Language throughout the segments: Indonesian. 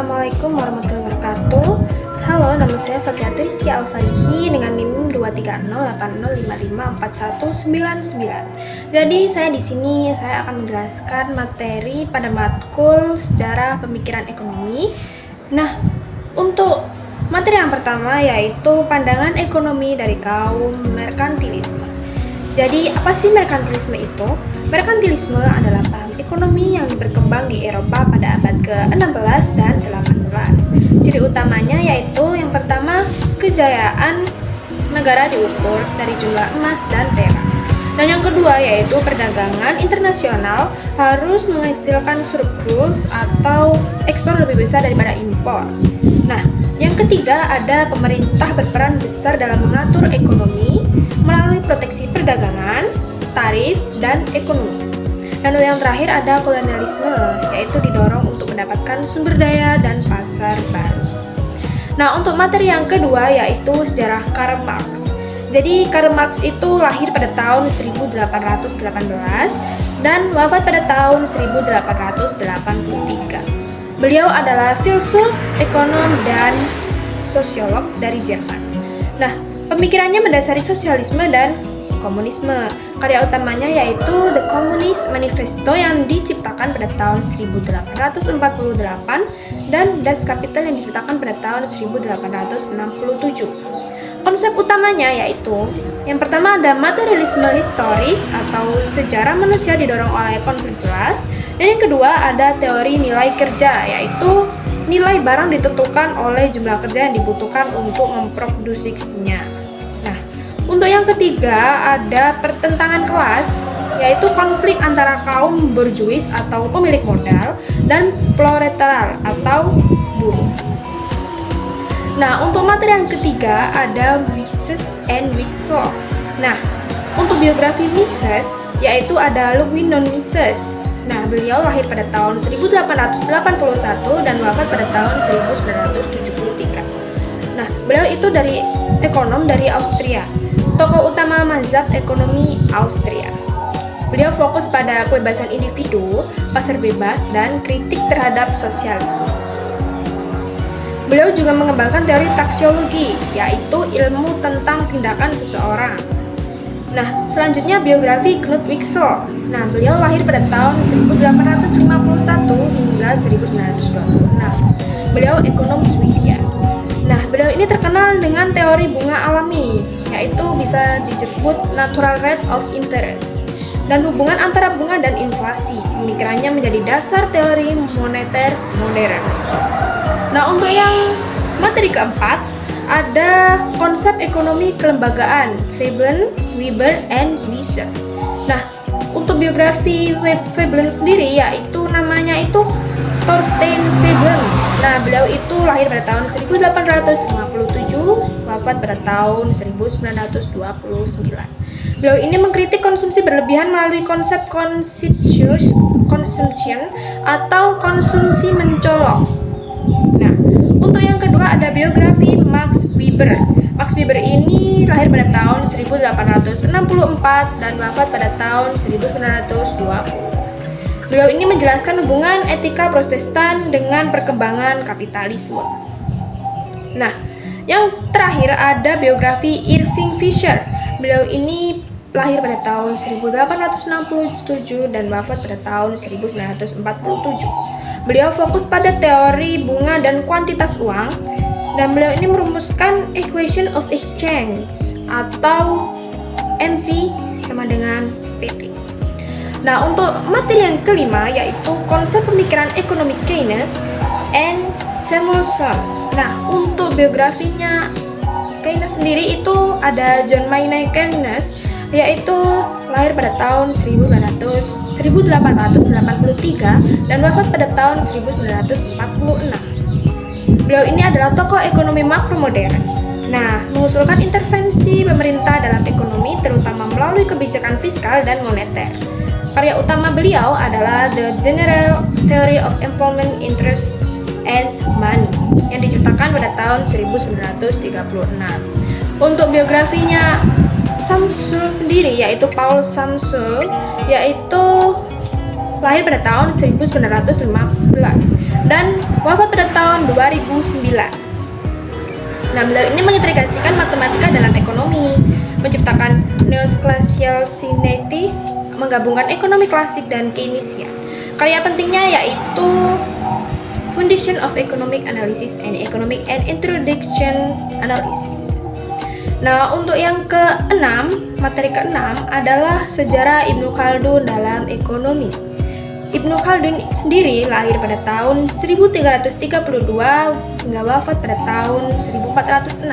Assalamualaikum warahmatullahi wabarakatuh. Halo, nama saya Fakiatur Rizky Alfarihi dengan NIM 23080554199. Jadi saya di sini akan menjelaskan materi pada matkul sejarah pemikiran ekonomi. Nah, untuk materi yang pertama yaitu pandangan ekonomi dari kaum merkantilisme. Jadi apa sih merkantilisme itu? Merkantilisme adalah paham ekonomi yang berkembang di Eropa pada abad ke-16 dan 18. Ciri utamanya yaitu yang pertama, kejayaan negara diukur dari jumlah emas dan perak. Dan yang kedua yaitu perdagangan internasional harus menghasilkan surplus atau ekspor lebih besar daripada impor. Nah, yang ketiga ada pemerintah berperan besar dalam mengatur ekonomi melalui proteksi perdagangan, tarif, dan ekonomi. Dan yang terakhir ada kolonialisme, yaitu didorong untuk mendapatkan sumber daya dan pasar baru. Nah, untuk materi yang kedua yaitu sejarah Karl Marx. Jadi Karl Marx itu lahir pada tahun 1818 dan wafat pada tahun 1883. Beliau adalah filsuf, ekonom, dan sosiolog dari Jerman. Nah, pemikirannya mendasari sosialisme dan komunisme. Karya utamanya yaitu The Communist Manifesto yang diciptakan pada tahun 1848 dan Das Kapital yang diciptakan pada tahun 1867. Konsep utamanya yaitu yang pertama ada materialisme historis atau sejarah manusia didorong oleh konflik jelas, dan yang kedua ada teori nilai kerja yaitu nilai barang ditentukan oleh jumlah kerja yang dibutuhkan untuk memproduksinya. Nah, untuk yang ketiga ada pertentangan kelas yaitu konflik antara kaum borjuis atau pemilik modal dan proletariat atau buruh. Nah, untuk materi yang ketiga ada Mises and Wicksell. Nah, untuk biografi Mises yaitu ada Ludwig von Mises. Nah, beliau lahir pada tahun 1881 dan wafat pada tahun 1973. Nah, beliau itu dari ekonom dari Austria, tokoh utama mazhab ekonomi Austria. Beliau fokus pada kebebasan individu, pasar bebas, dan kritik terhadap sosialisme. Beliau juga mengembangkan teori taksiologi, yaitu ilmu tentang tindakan seseorang. Nah, selanjutnya biografi Knut Wicksell. Nah, beliau lahir pada tahun 1851 hingga 1926. Beliau ekonom Swedia. Nah, beliau ini terkenal dengan teori bunga alami, yaitu bisa disebut natural rate of interest, dan hubungan antara bunga dan inflasi. Pemikirannya menjadi dasar teori moneter modern. Nah, untuk yang materi keempat ada konsep ekonomi kelembagaan Veblen, Weber, and Wieser. Nah, untuk biografi Veblen sendiri yaitu namanya itu Thorstein Veblen. Nah, beliau itu lahir pada tahun 1857, wafat pada tahun 1929. Beliau ini mengkritik konsumsi berlebihan melalui konsep consumption atau konsumsi mencolok. Nah, untuk yang kedua ada biografi Max Weber. Max Weber ini lahir pada tahun 1864 dan wafat pada tahun 1920. Beliau ini menjelaskan hubungan etika Protestan dengan perkembangan kapitalisme. Nah, yang terakhir ada biografi Irving Fisher. Beliau ini lahir pada tahun 1867 dan wafat pada tahun 1947. Beliau fokus pada teori bunga dan kuantitas uang, dan beliau ini merumuskan equation of exchange atau MV sama dengan PT. Nah, untuk materi yang kelima yaitu konsep pemikiran ekonomi Keynes and Samuelson. Nah, untuk biografinya Keynes sendiri itu ada John Maynard Keynes, yaitu lahir pada tahun 1883 dan wafat pada tahun 1946. Beliau ini adalah tokoh ekonomi makro modern. Nah, mengusulkan intervensi pemerintah dalam ekonomi terutama melalui kebijakan fiskal dan moneter. Karya utama beliau adalah The General Theory of Employment, Interest, and Money yang diciptakan pada tahun 1936. Untuk biografinya Samsul sendiri yaitu Paul Samsul, yaitu lahir pada tahun 1915 dan wafat pada tahun 2009. Nah, beliau ini mengintegrasikan matematika dalam ekonomi, menciptakan neoclassical synthesis, menggabungkan ekonomi klasik dan Keynesian. Karya pentingnya yaitu Foundation of Economic Analysis and Economic and Introduction Analysis. Nah, untuk yang keenam, materi keenam adalah sejarah Ibnu Khaldun dalam ekonomi. Ibnu Khaldun sendiri lahir pada tahun 1332 hingga wafat pada tahun 1406.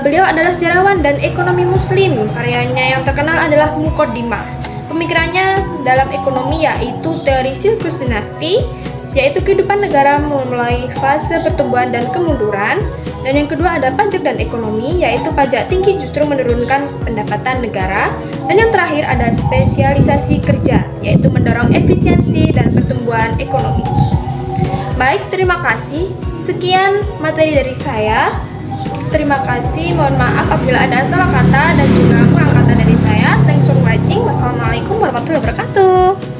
Beliau adalah sejarawan dan ekonomi muslim. Karyanya yang terkenal adalah Muqaddimah. Pemikirannya dalam ekonomi yaitu teori siklus dinasti, yaitu kehidupan negara mulai fase pertumbuhan dan kemunduran. Dan yang kedua ada pajak dan ekonomi, yaitu pajak tinggi justru menurunkan pendapatan negara. Dan yang terakhir ada spesialisasi kerja, yaitu mendorong efisiensi dan pertumbuhan ekonomi. Baik, terima kasih. Sekian materi dari saya. Terima kasih, mohon maaf apabila ada salah kata dan juga kurang kata dari saya. Thanks for watching. Wassalamualaikum warahmatullahi wabarakatuh.